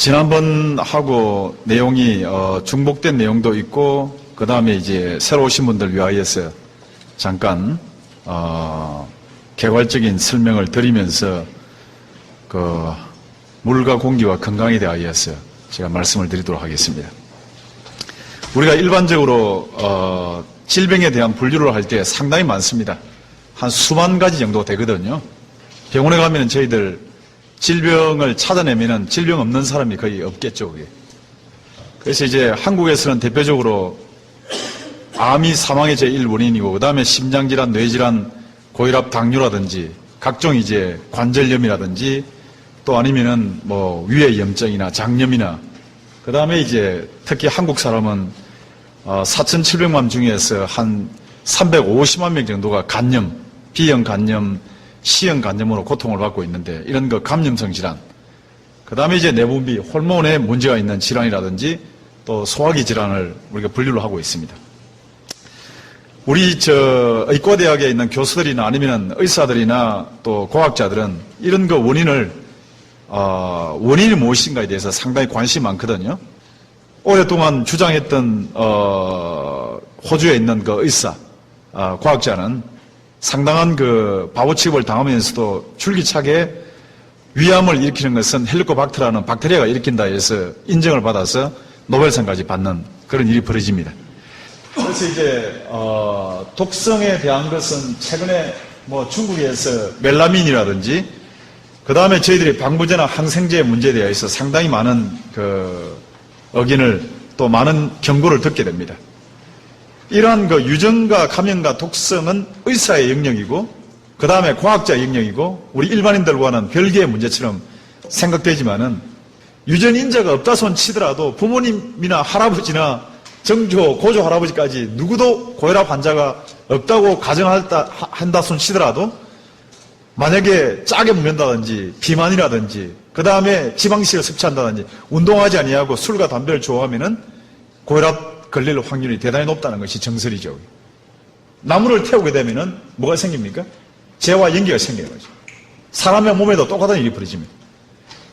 지난번 하고 내용이 중복된 내용도 있고 그 다음에 이제 새로 오신 분들 위하여서 잠깐 개괄적인 설명을 드리면서 그 물과 공기와 건강에 대하여서 제가 말씀을 드리도록 하겠습니다. 우리가 일반적으로 질병에 대한 분류를 할 때 상당히 많습니다. 한 수만 가지 정도 되거든요. 병원에 가면 저희들 질병을 찾아내면은 질병 없는 사람이 거의 없겠죠, 그게. 그래서 이제 한국에서는 대표적으로 암이 사망의 제1 원인이고, 그 다음에 심장질환, 뇌질환, 고혈압, 당뇨라든지, 각종 이제 관절염이라든지, 또 아니면은 뭐 위의 염증이나 장염이나, 그 다음에 이제 특히 한국 사람은 4,700만 중에서 한 350만 명 정도가 간염, B형 간염, C형 간염으로 고통을 받고 있는데, 이런 거 감염성 질환, 그 다음에 이제 내분비, 호르몬에 문제가 있는 질환이라든지 또 소화기 질환을 우리가 분류를 하고 있습니다. 우리 의과대학에 있는 교수들이나 아니면 의사들이나 또 과학자들은 이런 거 원인이 무엇인가에 대해서 상당히 관심이 많거든요. 오랫동안 주장했던 호주에 있는 그 의사, 과학자는 상당한 그 바보 취급을 당하면서도 줄기차게 위암을 일으키는 것은 헬리코박터라는 박테리아가 일으킨다 해서 인정을 받아서 노벨상까지 받는 그런 일이 벌어집니다. 그래서 이제 독성에 대한 것은 최근에 뭐 중국에서 멜라민이라든지 그 다음에 저희들이 방부제나 항생제 문제에 대해서 상당히 많은 그 의견을 또 많은 경고를 듣게 됩니다. 이러한 그 유전과 감염과 독성은 의사의 영역이고 그 다음에 과학자의 영역이고 우리 일반인들과는 별개의 문제처럼 생각되지만은 유전인자가 없다 손 치더라도 부모님이나 할아버지나 정조, 고조 할아버지까지 누구도 고혈압 환자가 없다고 가정한다 손 치더라도 만약에 짜게 먹는다든지 비만이라든지 그 다음에 지방식을 섭취한다든지 운동하지 아니하고 술과 담배를 좋아하면은 고혈압 걸릴 확률이 대단히 높다는 것이 정설이죠. 나무를 태우게 되면은 뭐가 생깁니까? 재와 연기가 생기는 거죠. 사람의 몸에도 똑같은 일이 벌어집니다.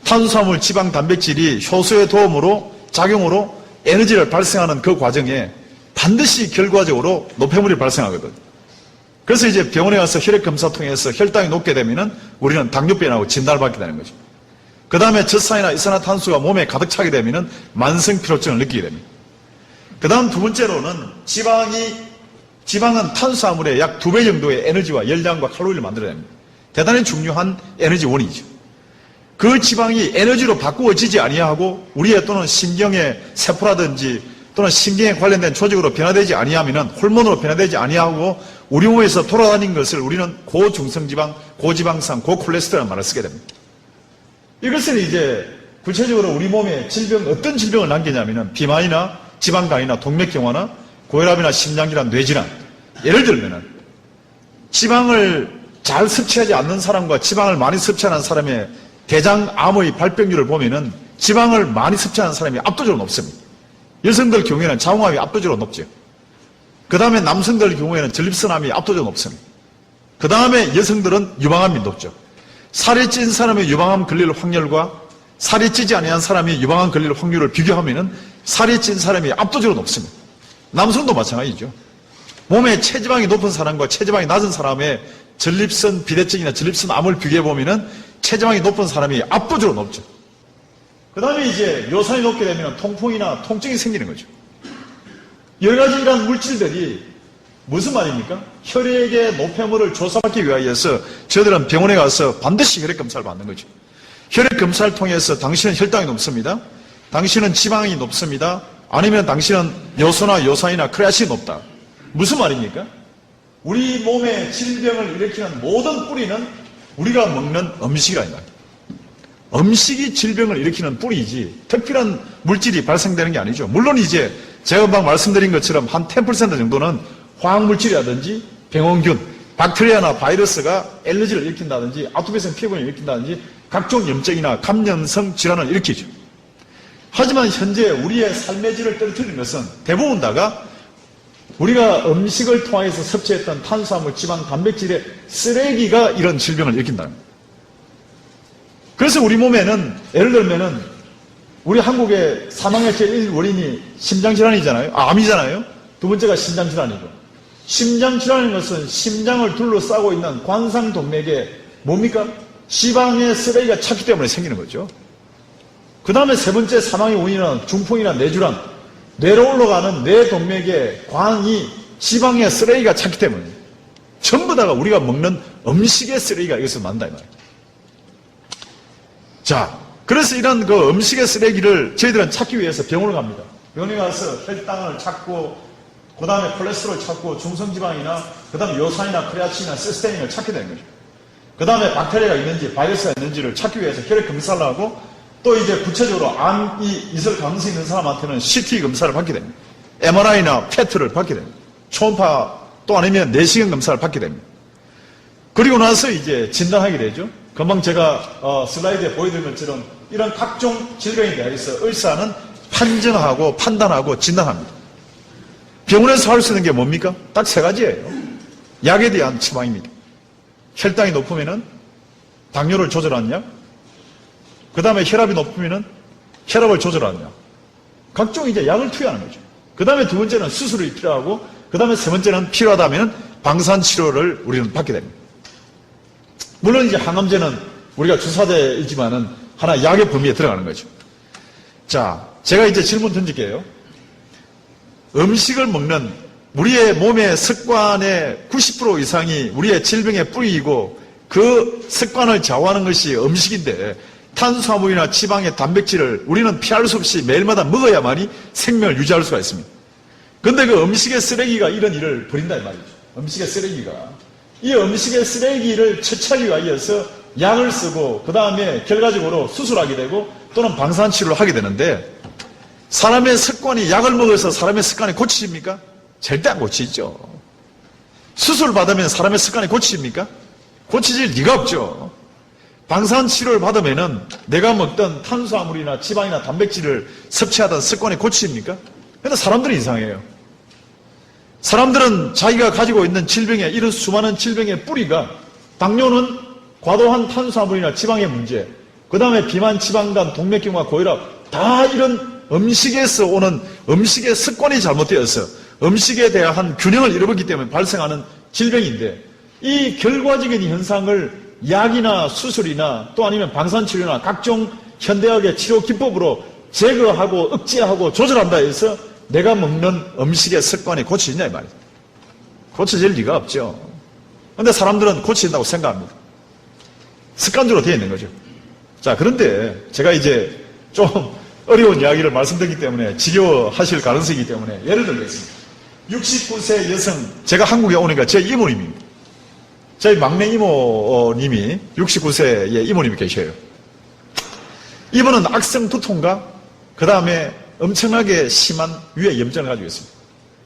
탄수화물, 지방, 단백질이 효소의 도움으로 작용으로 에너지를 발생하는 그 과정에 반드시 결과적으로 노폐물이 발생하거든. 그래서 이제 병원에 가서 혈액 검사 통해서 혈당이 높게 되면은 우리는 당뇨병이라고 진단을 받게 되는 거죠. 그 다음에 젖산이나 이산화탄소가 몸에 가득 차게 되면은 만성 피로증을 느끼게 됩니다. 그 다음 두 번째로는 지방은 탄수화물의 약 2배 정도의 에너지와 열량과 칼로리를 만들어냅니다. 대단히 중요한 에너지 원이죠. 그 지방이 에너지로 바꾸어지지 아니하고 우리의 또는 신경의 세포라든지 또는 신경에 관련된 조직으로 변화되지 아니하면은 호르몬으로 변화되지 아니하고 우리 몸에서 돌아다니는 것을 우리는 고중성지방, 고지방산, 고콜레스테롤이라는 말을 쓰게 됩니다. 이것은 이제 구체적으로 우리 몸에 어떤 질병을 남기냐면은 비만이나 지방간이나 동맥경화나 고혈압이나 심장질환, 뇌질환. 예를 들면은 지방을 잘 섭취하지 않는 사람과 지방을 많이 섭취하는 사람의 대장암의 발병률을 보면은 지방을 많이 섭취하는 사람이 압도적으로 높습니다. 여성들 경우에는 자궁암이 압도적으로 높죠. 그 다음에 남성들 경우에는 전립선암이 압도적으로 높습니다. 그 다음에 여성들은 유방암이 높죠. 살이 찐 사람의 유방암 걸릴 확률과 살이 찌지 아니한 사람이 유방암 걸릴 확률을 비교하면은 살이 찐 사람이 압도적으로 높습니다. 남성도 마찬가지죠. 몸에 체지방이 높은 사람과 체지방이 낮은 사람의 전립선 비대증이나 전립선 암을 비교해보면은 체지방이 높은 사람이 압도적으로 높죠. 그 다음에 이제 요산이 높게 되면 통풍이나 통증이 생기는 거죠. 여러 가지 이런 물질들이 무슨 말입니까? 혈액의 노폐물을 조사받기 위하여서 저희들은 병원에 가서 반드시 혈액 검사를 받는 거죠. 혈액 검사를 통해서 당신은 혈당이 높습니다. 당신은 지방이 높습니다. 아니면 당신은 요소나 요산이나 크레아틴이 높다. 무슨 말입니까? 우리 몸에 질병을 일으키는 모든 뿌리는 우리가 먹는 음식이라는 거예요. 음식이 질병을 일으키는 뿌리이지 특별한 물질이 발생되는 게 아니죠. 물론 이제 제가 막 말씀드린 것처럼 한 10% 정도는 화학물질이라든지 병원균, 박테리아나 바이러스가 엘러지를 일으킨다든지 아토피성 피부염을 일으킨다든지 각종 염증이나 감염성 질환을 일으키죠. 하지만 현재 우리의 삶의 질을 떨어뜨리는 것은 대부분 다가 우리가 음식을 통해서 섭취했던 탄수화물, 지방, 단백질의 쓰레기가 이런 질병을 일으킨다는 거예요. 그래서 우리 몸에는 예를 들면은 우리 한국의 사망의 제일 원인이 심장질환이잖아요. 암이잖아요. 두 번째가 심장질환이고. 심장질환인 것은 심장을 둘러싸고 있는 관상동맥에 뭡니까? 지방의 쓰레기가 찼기 때문에 생기는 거죠. 그 다음에 세 번째 사망의 원인은 중풍이나 뇌질환, 뇌로 올라가는 뇌동맥에 관이 지방의 쓰레기가 찼기 때문에 전부 다가 우리가 먹는 음식의 쓰레기가 여기서 만다 이 말이에요. 자, 그래서 이런 그 음식의 쓰레기를 저희들은 찾기 위해서 병원을 갑니다. 병원에 가서 혈당을 찾고, 그 다음에 콜레스테롤을 찾고, 중성지방이나, 그 다음에 요산이나 크레아틴이나 시스테인을 찾게 되는 거죠. 그 다음에 박테리아가 있는지, 바이러스가 있는지를 찾기 위해서 혈액 검사를 하고, 또 이제 구체적으로 암이 있을 가능성이 있는 사람한테는 CT 검사를 받게 됩니다. MRI나 PET를 받게 됩니다. 초음파 또 아니면 내시경 검사를 받게 됩니다. 그리고 나서 이제 진단하게 되죠. 금방 제가 슬라이드에 보여드린 것처럼 이런 각종 질병에 대해서 의사는 판정하고 판단하고 진단합니다. 병원에서 할 수 있는 게 뭡니까? 딱 세 가지예요. 약에 대한 처방입니다. 혈당이 높으면은 당뇨를 조절하는 약, 그 다음에 혈압이 높으면은 혈압을 조절하는 약. 각종 이제 약을 투여하는 거죠. 그 다음에 두 번째는 수술이 필요하고, 그 다음에 세 번째는 필요하다면 방사치료를 우리는 받게 됩니다. 물론 이제 항암제는 우리가 주사제이지만은 하나 약의 범위에 들어가는 거죠. 자, 제가 이제 질문 던질게요. 음식을 먹는 우리의 몸의 습관의 90% 이상이 우리의 질병의 뿌리이고 그 습관을 좌우하는 것이 음식인데 탄수화물이나 지방의 단백질을 우리는 피할 수 없이 매일마다 먹어야만이 생명을 유지할 수가 있습니다. 그런데 그 음식의 쓰레기가 이런 일을 벌인다 이 말이죠. 음식의 쓰레기가. 이 음식의 쓰레기를 처치하기 위해서 약을 쓰고 그 다음에 결과적으로 수술하게 되고 또는 방사치료를 하게 되는데 사람의 습관이 약을 먹어서 사람의 습관이 고치십니까? 절대 안 고치죠. 수술을 받으면 사람의 습관이 고치십니까? 고치질 리가 없죠. 방사치료를 받으면은 내가 먹던 탄수화물이나 지방이나 단백질을 섭취하던 습관이 고치십니까? 그런데 사람들은 이상해요. 사람들은 자기가 가지고 있는 질병의 이런 수많은 질병의 뿌리가 당뇨는 과도한 탄수화물이나 지방의 문제, 그 다음에 비만, 지방간, 동맥경화, 고혈압 다 이런 음식에서 오는 음식의 습관이 잘못되어서 음식에 대한 균형을 잃어버리기 때문에 발생하는 질병인데 이 결과적인 현상을 약이나 수술이나 또 아니면 방사치료나 각종 현대학의 치료 기법으로 제거하고 억제하고 조절한다 해서 내가 먹는 음식의 습관이 고쳐지냐 이 말이에요. 고쳐질 리가 없죠. 그런데 사람들은 고쳐진다고 생각합니다. 습관적으로 되어 있는 거죠. 자, 그런데 제가 이제 좀 어려운 이야기를 말씀드리기 때문에 지겨워하실 가능성이기 때문에 예를 들겠습니다. 69세 여성, 제가 한국에 오니까 제 이모님입니다. 저희 막내 이모님이 69세의 이모님이 계셔요. 이분은 악성 두통과 그 다음에 엄청나게 심한 위에 염증을 가지고 있습니다.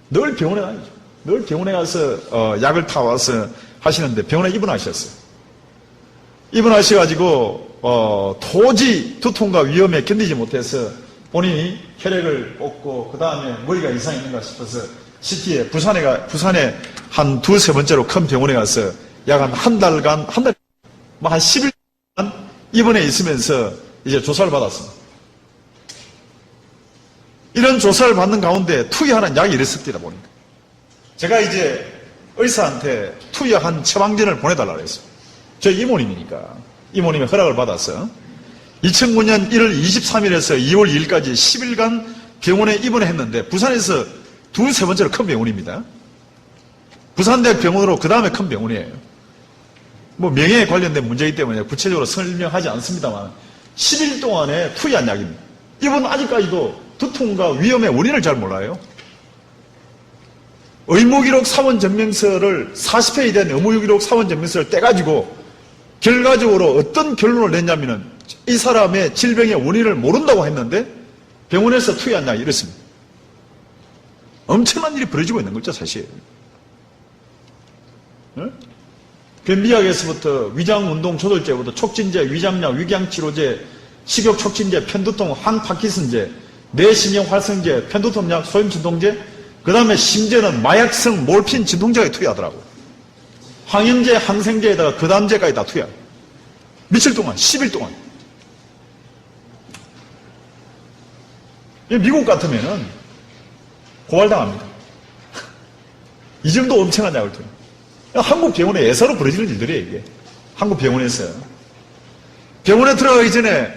늘 병원에 다니죠. 늘 병원에 가서 약을 타와서 하시는데 병원에 입원하셨어요. 입원하셔가지고 도저히 두통과 위험에 견디지 못해서 본인이 혈액을 뽑고 그 다음에 머리가 이상이 있는가 싶어서 CT에 부산에 한 두세 번째로 큰 병원에 가서 약 한 달간 한 10일 동안 입원해 있으면서 이제 조사를 받았습니다. 이런 조사를 받는 가운데 투여하는 약이 이랬습니다 보니까. 제가 이제 의사한테 투여한 처방전을 보내달라고 했어요. 저희 이모님이니까. 이모님의 허락을 받아서 2009년 1월 23일에서 2월 2일까지 10일간 병원에 입원했는데 부산에서 두세 번째로 큰 병원입니다. 부산대학 병원으로 그 다음에 큰 병원이에요. 뭐 명예에 관련된 문제이기 때문에 구체적으로 설명하지 않습니다만 10일 동안에 투여한 약입니다. 이분은 아직까지도 두통과 위험의 원인을 잘 몰라요. 의무기록 사원증명서를 40회에 대한 의무기록 사원증명서를 떼가지고 결과적으로 어떤 결론을 냈냐면은 이 사람의 질병의 원인을 모른다고 했는데 병원에서 투여한 약이 이렇습니다. 엄청난 일이 벌어지고 있는 거죠 사실. 네? 변비약에서부터 위장운동 조절제부터 촉진제, 위장약, 위궤양치료제, 식욕촉진제, 편두통, 항파킨슨제, 뇌신경활성제, 편두통약, 소염진통제, 그 다음에 심지어는 마약성 몰핀 진통제에 투여하더라고요. 항염제, 항생제에다가 그다음제까지 다 투여. 며칠 동안, 10일 동안. 미국 같으면은 고발당합니다. 이 정도 엄청난 약을 줘요. 한국 병원에 예사로 벌어지는 일들이에요, 이게. 한국 병원에서요. 병원에 들어가기 전에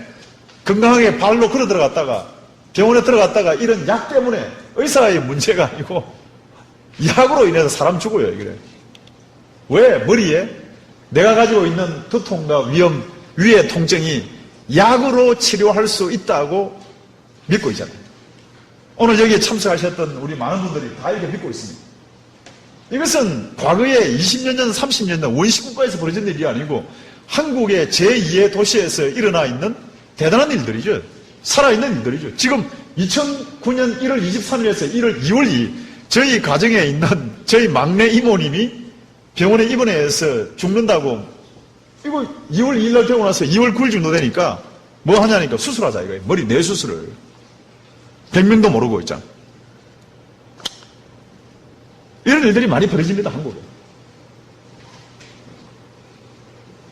건강하게 발로 걸어 들어갔다가 병원에 들어갔다가 이런 약 때문에 의사의 문제가 아니고 약으로 인해서 사람 죽어요, 이게. 왜? 머리에 내가 가지고 있는 두통과 위의 통증이 약으로 치료할 수 있다고 믿고 있잖아요. 오늘 여기에 참석하셨던 우리 많은 분들이 다 이렇게 믿고 있습니다. 이것은 과거에 20년 전, 30년 전 원시국가에서 벌어진 일이 아니고 한국의 제2의 도시에서 일어나 있는 대단한 일들이죠. 살아있는 일들이죠. 지금 2009년 1월 23일에서 1월 2월 2일 저희 가정에 있는 저희 막내 이모님이 병원에 입원해서 죽는다고 이거 2월 2일 날 병원 와서 2월 9일 정도 되니까 뭐 하냐니까 수술하자 이거예요. 머리 뇌수술을. 100명도 모르고 있잖아. 이런 일들이 많이 벌어집니다, 한국에.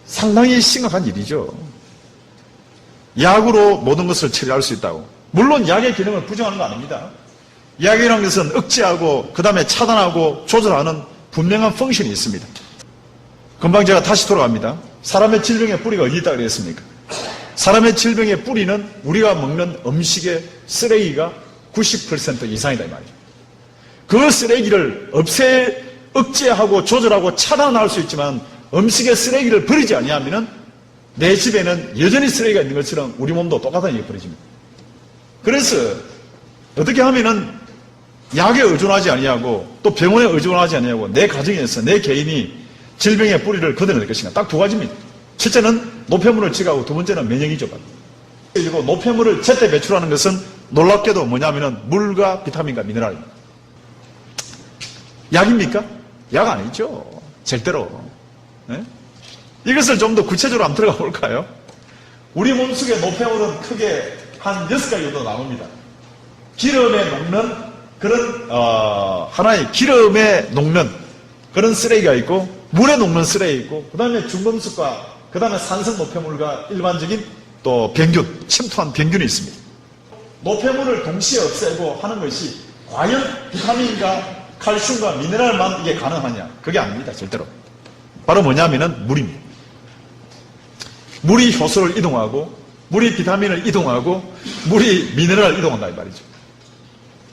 상당히 심각한 일이죠. 약으로 모든 것을 처리할 수 있다고. 물론 약의 기능을 부정하는 거 아닙니다. 약이라는 것은 억제하고 그 다음에 차단하고 조절하는 분명한 펑션이 있습니다. 금방 제가 다시 돌아갑니다. 사람의 질병의 뿌리가 어디 있다 그랬습니까? 사람의 질병의 뿌리는 우리가 먹는 음식의 쓰레기가 90% 이상이다 이 말이에요. 그 쓰레기를 억제하고 조절하고 차단할 수 있지만 음식의 쓰레기를 버리지 아니하면 내 집에는 여전히 쓰레기가 있는 것처럼 우리 몸도 똑같은 일이 벌어집니다. 그래서 어떻게 하면은 약에 의존하지 아니하고 또 병원에 의존하지 아니하고 내 가정에서 내 개인이 질병의 뿌리를 걷어낼 것인가 딱 두 가지입니다. 첫째는 노폐물을 제거하고 두 번째는 면역이죠. 그리고 노폐물을 제때 배출하는 것은 놀랍게도 뭐냐면은 물과 비타민과 미네랄입니다. 약입니까? 약 아니죠. 절대로. 네? 이것을 좀 더 구체적으로 한번 들어가 볼까요? 우리 몸속의 노폐물은 크게 한 6가지 정도 나옵니다. 기름에 녹는 그런 하나의 기름에 녹는 그런 쓰레기가 있고 물에 녹는 쓰레기 있고 그 다음에 중금속과 그 다음에 산성 노폐물과 일반적인 또 병균, 침투한 병균이 있습니다. 노폐물을 동시에 없애고 하는 것이 과연 비타민과 칼슘과 미네랄만 이게 가능하냐? 그게 아닙니다. 절대로. 바로 뭐냐면은 물입니다. 물이 효소를 이동하고 물이 비타민을 이동하고 물이 미네랄을 이동한다 이 말이죠.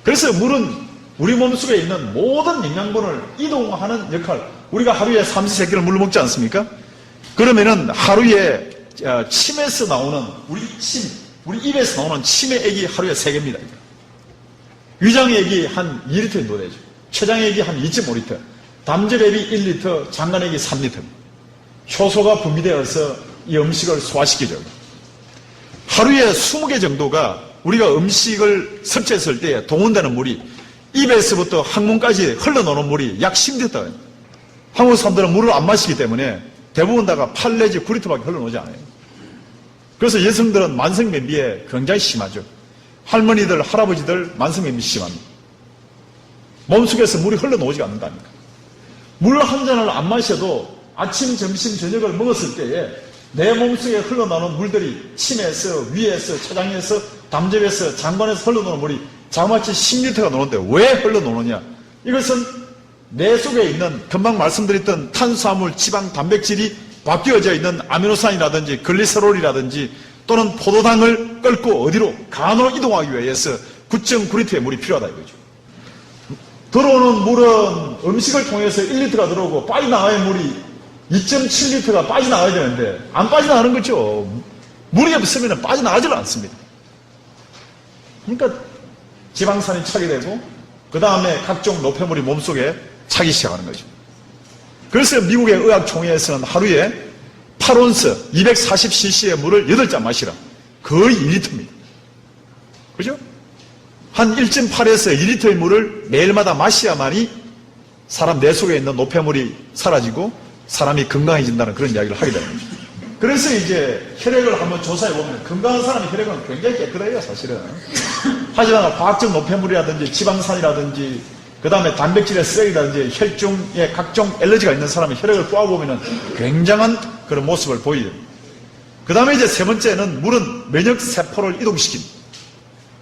그래서 물은 우리 몸속에 있는 모든 영양분을 이동하는 역할. 우리가 하루에 3~4끼를 물을 먹지 않습니까? 그러면은 하루에 침에서 나오는 우리 입에서 나오는 침의 액이 하루에 3개입니다. 위장의 액이 한 2리터 정도 되죠. 췌장의 액이 한 2.5리터, 담즙액이 1리터, 장간액이 3리터. 효소가 분비되어서 이 음식을 소화시키죠. 하루에 20개 정도가 우리가 음식을 섭취했을 때 동원되는 물이 입에서부터 항문까지 흘러나오는 물이 약 10리터. 한국 사람들은 물을 안 마시기 때문에 대부분 다가 8 내지 9리터밖에 흘러나오지 않아요. 그래서 여성들은 만성변비에 굉장히 심하죠. 할머니들, 할아버지들 만성변비 심합니다. 몸속에서 물이 흘러나오지가 않는다니까. 물 한 잔을 안 마셔도 아침, 점심, 저녁을 먹었을 때에 내 몸속에 흘러나오는 물들이 침에서, 위에서, 췌장에서, 담즙에서, 장관에서 흘러나오는 물이 자그마치 10리터가 나오는데 왜 흘러나오느냐? 이것은 내 속에 있는 금방 말씀드렸던 탄수화물, 지방, 단백질이 바뀌어져 있는 아미노산이라든지 글리세롤이라든지 또는 포도당을 끌고 어디로 간으로 이동하기 위해서 9.9리터의 물이 필요하다 이거죠. 들어오는 물은 음식을 통해서 1리터가 들어오고 빠져나가야 물이 2.7리터가 빠져나가야 되는데 안 빠져나가는 거죠. 물이 없으면 빠져나가질 않습니다. 그러니까 지방산이 차게 되고 그 다음에 각종 노폐물이 몸속에 차기 시작하는 거죠. 그래서 미국의 의학총회에서는 하루에 8온스 240cc의 물을 8잔 마시라. 거의 2리터입니다. 그죠? 한 1.8에서 2리터의 물을 매일마다 마셔야만이 사람 내 속에 있는 노폐물이 사라지고 사람이 건강해진다는 그런 이야기를 하게 되는 거죠. 그래서 이제 혈액을 한번 조사해 보면 건강한 사람의 혈액은 굉장히 깨끗해요, 사실은. 하지만 과학적 노폐물이라든지 지방산이라든지 그 다음에 단백질의 쓰레기라든지 혈중에 각종 알러지가 있는 사람의 혈액을 뽑아보면 굉장한 그런 모습을 보이죠. 그 다음에 이제 세 번째는 물은 면역세포를 이동시킵니다.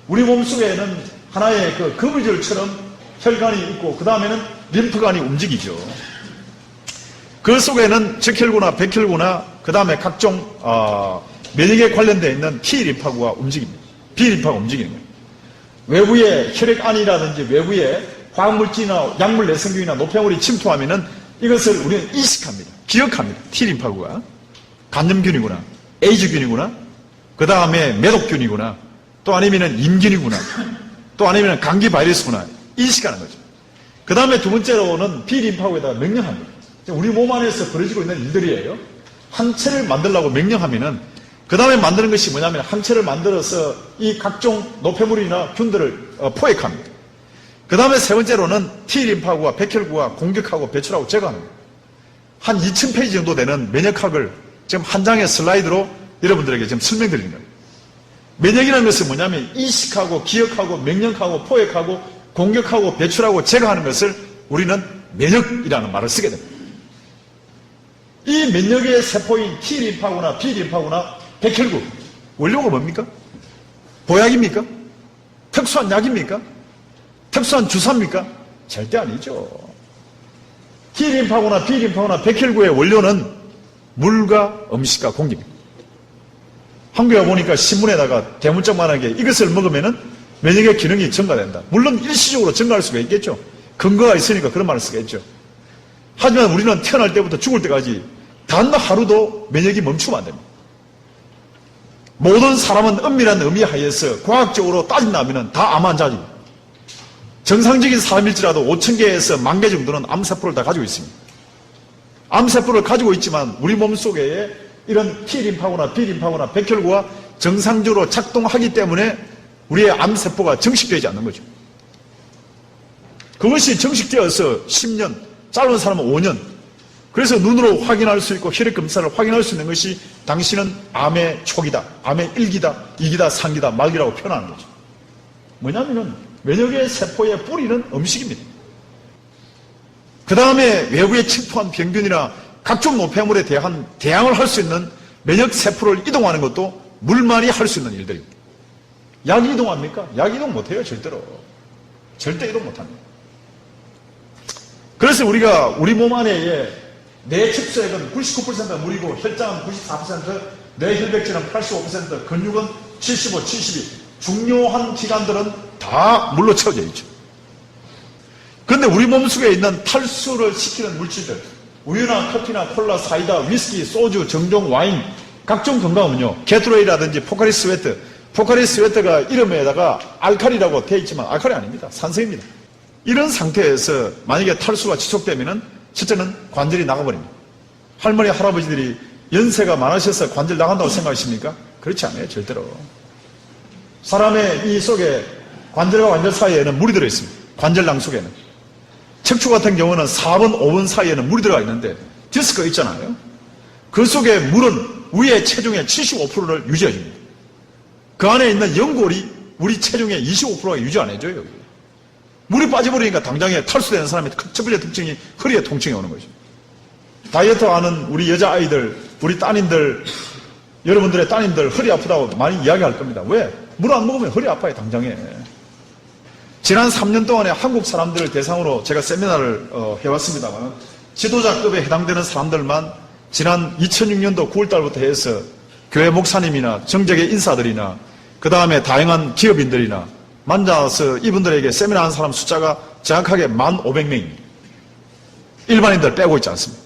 우리 몸속에는 하나의 그 거미줄처럼 혈관이 있고 그 다음에는 림프관이 움직이죠. 그 속에는 적혈구나 백혈구나 그 다음에 각종 면역에 관련되어 있는 T림파구가 움직입니다. B림파가 움직이는 거예요. 외부에 혈액 안이라든지 외부에 화학물질이나 약물 내성균이나 노폐물이 침투하면은 이것을 우리는 인식합니다. 기억합니다. T림파구가 간염균이구나, 에이즈균이구나, 그 다음에 매독균이구나, 또 아니면은 임균이구나, 또 아니면은 감기 바이러스구나 인식하는 거죠. 그 다음에 두 번째로는 B림파구에다가 명령합니다. 우리 몸 안에서 벌어지고 있는 일들이에요. 항체를 만들려고 명령하면은 그 다음에 만드는 것이 뭐냐면 항체를 만들어서 이 각종 노폐물이나 균들을 포획합니다. 그 다음에 세 번째로는 T림파구와 백혈구가 공격하고 배출하고 제거하는 거예요. 한 2000페이지 정도 되는 면역학을 지금 한 장의 슬라이드로 여러분들에게 지금 설명드리는 거예요. 면역이라는 것은 뭐냐면 인식하고 기억하고 명령하고 포획하고 공격하고 배출하고 제거하는 것을 우리는 면역이라는 말을 쓰게 됩니다. 이 면역의 세포인 T림파구나 B림파구나 백혈구 원료가 뭡니까? 보약입니까? 특수한 약입니까? 특수한 주사입니까? 절대 아니죠. T림파구나 B림파구나 백혈구의 원료는 물과 음식과 공기입니다. 한국에 보니까 신문에다가 대문짝만하게 이것을 먹으면 면역의 기능이 증가된다. 물론 일시적으로 증가할 수가 있겠죠. 근거가 있으니까 그런 말을 쓰겠죠. 하지만 우리는 태어날 때부터 죽을 때까지 단 하루도 면역이 멈추면 안 됩니다. 모든 사람은 엄밀한 의미 하에서 과학적으로 따진다면 다 암 환자입니다. 정상적인 사람일지라도 5,000개에서 10,000개 정도는 암세포를 다 가지고 있습니다. 암세포를 가지고 있지만 우리 몸속에 이런 T림파구나 B림파구나 백혈구가 정상적으로 작동하기 때문에 우리의 암세포가 정식되지 않는 거죠. 그것이 정식되어서 10년, 짧은 사람은 5년, 그래서 눈으로 확인할 수 있고 혈액검사를 확인할 수 있는 것이 당신은 암의 초기다, 암의 1기다, 2기다, 3기다, 말기라고 표현하는 거죠. 뭐냐면은 면역의 세포의 뿌리는 음식입니다. 그 다음에 외부에 침투한 병균이나 각종 노폐물에 대한 대항을 할 수 있는 면역 세포를 이동하는 것도 물만이 할 수 있는 일들입니다. 약 이동합니까? 약 이동 못해요, 절대로. 절대 이동 못합니다. 그래서 우리가 우리 몸 안에 내 척수액은 99%가 물이고 혈장은 94%, 뇌혈백질은 85%, 근육은 75, 72. 중요한 기관들은 다 물로 채워져 있죠. 그런데 우리 몸속에 있는 탈수를 시키는 물질들, 우유나 커피나 콜라, 사이다, 위스키, 소주, 정종, 와인, 각종 건강음료, 게토레이라든지 포카리 스웨트, 포카리 스웨트가 이름에다가 알칼리라고 되어 있지만 알칼리 아닙니다. 산성입니다. 이런 상태에서 만약에 탈수가 지속되면은 첫째는 관절이 나가버립니다. 할머니, 할아버지들이 연세가 많으셔서 관절 나간다고 생각하십니까? 그렇지 않아요, 절대로. 사람의 이 속에 관절과 관절 사이에는 물이 들어있습니다. 관절낭 속에는. 척추 같은 경우는 4번, 5번 사이에는 물이 들어가 있는데 디스크가 있잖아요. 그 속에 물은 우리의 체중의 75%를 유지해줍니다. 그 안에 있는 연골이 우리 체중의 25%가 유지 안 해줘요. 여기. 물이 빠져버리니까 당장에 탈수되는 사람의 첫 번째 특징이 허리에 통증이 오는 거죠. 다이어트 하는 우리 여자아이들, 우리 따님들, 여러분들의 따님들 허리 아프다고 많이 이야기할 겁니다. 왜? 물 안 먹으면 허리 아파요, 당장에. 지난 3년 동안에 한국 사람들을 대상으로 제가 세미나를 해왔습니다만 지도자급에 해당되는 사람들만 지난 2006년도 9월달부터 해서 교회 목사님이나 정적의 인사들이나 그 다음에 다양한 기업인들이나 만나서 이분들에게 세미나 한 사람 숫자가 정확하게 1,500명입니다. 일반인들 빼고 있지 않습니다.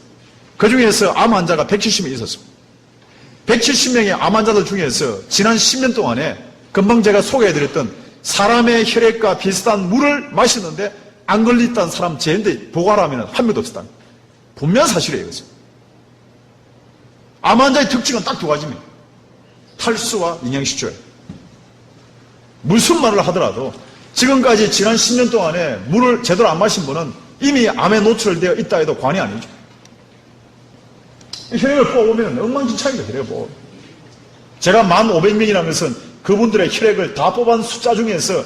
그 중에서 암 환자가 170명 있었습니다. 170명의 암 환자들 중에서 지난 10년 동안에 금방 제가 소개해드렸던 사람의 혈액과 비슷한 물을 마시는데 안 걸렸다는 사람 제인데 보고하라면 한 명도 없었다. 분명한 사실이에요. 이것은. 암 환자의 특징은 딱 두 가지입니다. 탈수와 영양실조예요. 무슨 말을 하더라도 지금까지 지난 10년 동안에 물을 제대로 안 마신 분은 이미 암에 노출되어 있다 해도 관이 아니죠. 혈액을 뽑아보면 엉망진창이죠. 혈액을 뽑아. 제가 1,500명이라는 것은 그분들의 혈액을 다 뽑은 숫자 중에서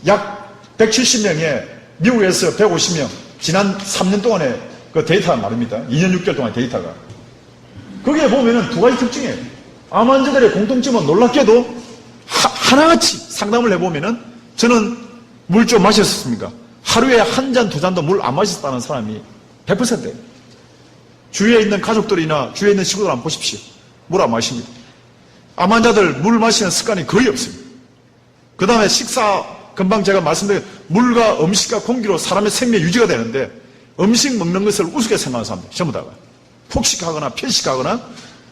약 170명에 미국에서 150명, 지난 3년 동안의 그 데이터가 말입니다. 2년 6개월 동안의 데이터가. 거기에 보면은 두 가지 특징이에요. 암 환자들의 공통점은 놀랍게도 하나같이 상담을 해보면은 저는 물 좀 마셨습니까? 하루에 한 잔, 두 잔도 물 안 마셨다는 사람이 100%예요. 주위에 있는 가족들이나 주위에 있는 친구들 한번 보십시오. 물 안 마십니다. 암 환자들 물 마시는 습관이 거의 없습니다. 그 다음에 식사, 금방 제가 말씀드린 물과 음식과 공기로 사람의 생명 유지가 되는데 음식 먹는 것을 우습게 생각하는 사람들 전부 다가 폭식하거나 편식하거나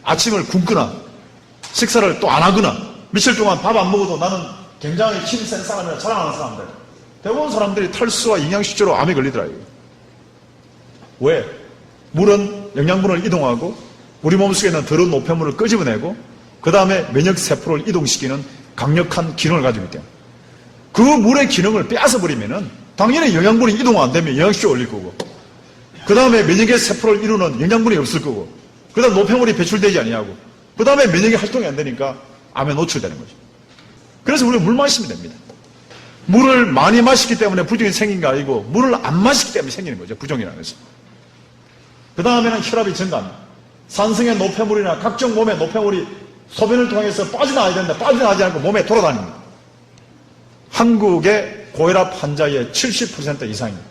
아침을 굶거나 식사를 또 안 하거나 며칠 동안 밥 안 먹어도 나는 굉장히 힘 센 사람이라 자랑하는 사람들 대부분 사람들이 탈수와 영양실조로 암에 걸리더라고요. 왜? 물은 영양분을 이동하고 우리 몸속에 있는 더러운 노폐물을 끄집어내고 그 다음에 면역세포를 이동시키는 강력한 기능을 가지고 있대요. 그 물의 기능을 빼앗아버리면은 당연히 영양분이 이동 안 되면 영양실조 올릴 거고 그 다음에 면역의 세포를 이루는 영양분이 없을 거고 그 다음 노폐물이 배출되지 아니하고 그 다음에 면역이 활동이 안 되니까 암에 노출되는 거죠. 그래서 우리가 물 마시면 됩니다. 물을 많이 마시기 때문에 부종이 생긴 게 아니고 물을 안 마시기 때문에 생기는 거죠. 부종이라는 것은. 그 다음에는 혈압이 증가합니다. 산성의 노폐물이나 각종 몸의 노폐물이 소변을 통해서 빠져나가야 되는데 빠져나가지 않고 몸에 돌아다닙니다. 한국의 고혈압 환자의 70% 이상입니다.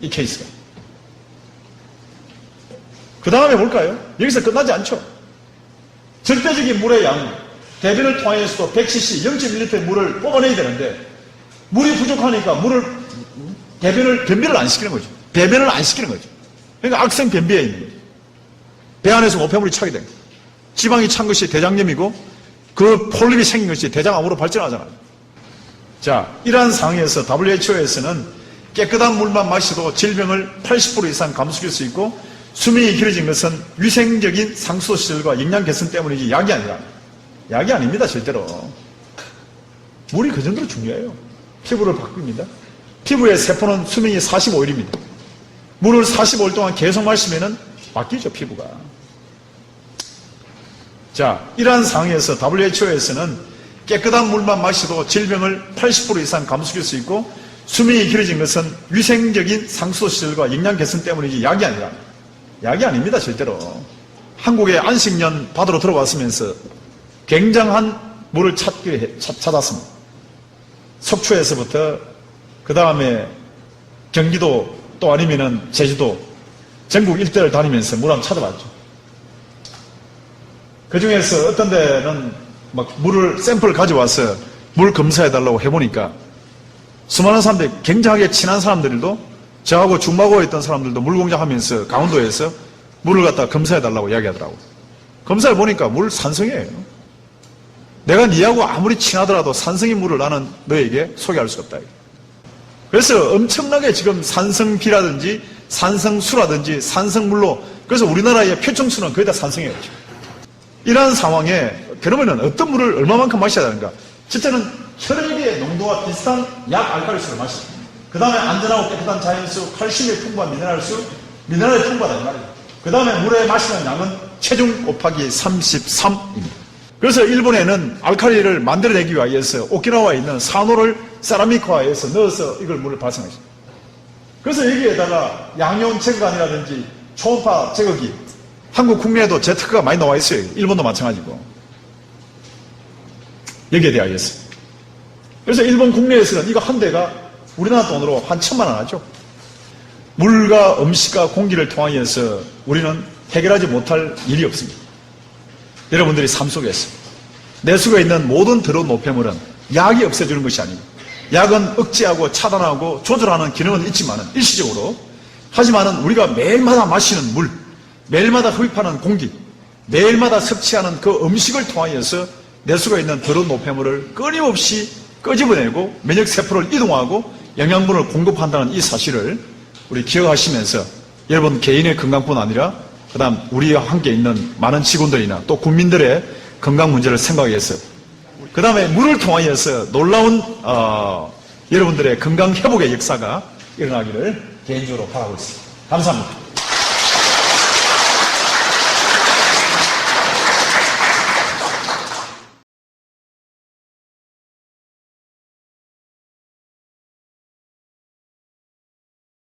이 케이스가. 그 다음에 뭘까요? 여기서 끝나지 않죠. 절대적인 물의 양, 대변을 통해서도 100cc, 0.1리터의 물을 뽑아내야 되는데 물이 부족하니까 변비를 안 시키는 거죠. 배변을 안 시키는 거죠. 그러니까 악성 변비에 있는 거죠. 배 안에서 노폐물이 차게 됩니다. 지방이 찬 것이 대장염이고 그 폴립이 생긴 것이 대장암으로 발전하잖아요. 자, 이러한 상황에서 WHO에서는 깨끗한 물만 마셔도 질병을 80% 이상 감소시킬 수 있고 수명이 길어진 것은 위생적인 상수시설과 영양 개선 때문이지 약이 아니라 약이 아닙니다. 절대로. 물이 그 정도로 중요해요. 피부를 바꿉니다. 피부의 세포는 수명이 45일입니다. 물을 45일 동안 계속 마시면 바뀌죠. 피부가. 자, 이러한 상황에서 WHO에서는 깨끗한 물만 마셔도 질병을 80% 이상 감소시킬 수 있고 수명이 길어진 것은 위생적인 상수시설과 영양 개선 때문이지 약이 아니라 약이 아닙니다. 절대로. 한국의 안식년 받으러 들어왔으면서 굉장한 물을 찾았습니다. 속초에서부터 그 다음에 경기도 또 아니면은 제주도 전국 일대를 다니면서 물 한번 찾아봤죠. 그 중에서 어떤 데는 막 물을 샘플을 가져와서 물 검사해달라고 해보니까 수많은 사람들이 굉장하게 친한 사람들도 저하고 중마고에 있던 사람들도 물 공장하면서 강원도에서 물을 갖다 검사해달라고 이야기하더라고. 검사를 보니까 물 산성이에요. 내가 니하고 아무리 친하더라도 산성인 물을 나는 너에게 소개할 수 없다. 그래서 엄청나게 지금 산성비라든지 산성수라든지 산성물로 그래서 우리나라의 표청수는 거의 다 산성이에요. 이러한 상황에 그러면은 어떤 물을 얼마만큼 마셔야 되는가? 첫째는 혈액의 농도와 비슷한 약 알칼리수를 마십니다. 그 다음에 안전하고 깨끗한 자연수, 칼슘이 풍부한 미네랄수, 미네랄이 풍부하다 이 말이에요. 그 다음에 물에 마시는 양은 체중 곱하기 33입니다. 그래서 일본에는 알칼리를 만들어내기 위해서 오키나와에 있는 산호를 세라믹화해서 넣어서 이걸 물을 발생하십니다. 그래서 여기에다가 양이온 제거관이라든지 초음파 제거기, 한국 국내에도 제트크가 많이 나와 있어요. 일본도 마찬가지고. 여기에 대하여서. 그래서 일본 국내에서는 이거 한 대가 우리나라 돈으로 한 1,000만 원 하죠. 물과 음식과 공기를 통하여서 우리는 해결하지 못할 일이 없습니다. 여러분들이 삶 속에서 내 속에 있는 모든 더러운 노폐물은 약이 없애주는 것이 아니고 약은 억제하고 차단하고 조절하는 기능은 있지만 일시적으로 하지만은 우리가 매일마다 마시는 물, 매일마다 흡입하는 공기, 매일마다 섭취하는 그 음식을 통하여서 내 속에 있는 더러운 노폐물을 끊임없이 끄집어내고 면역세포를 이동하고 영양분을 공급한다는 이 사실을 우리 기억하시면서 여러분 개인의 건강뿐 아니라 그 다음 우리와 함께 있는 많은 직원들이나 또 국민들의 건강 문제를 생각해서 그 다음에 물을 통하여서 놀라운 여러분들의 건강 회복의 역사가 일어나기를 개인적으로 바라고 있습니다. 감사합니다.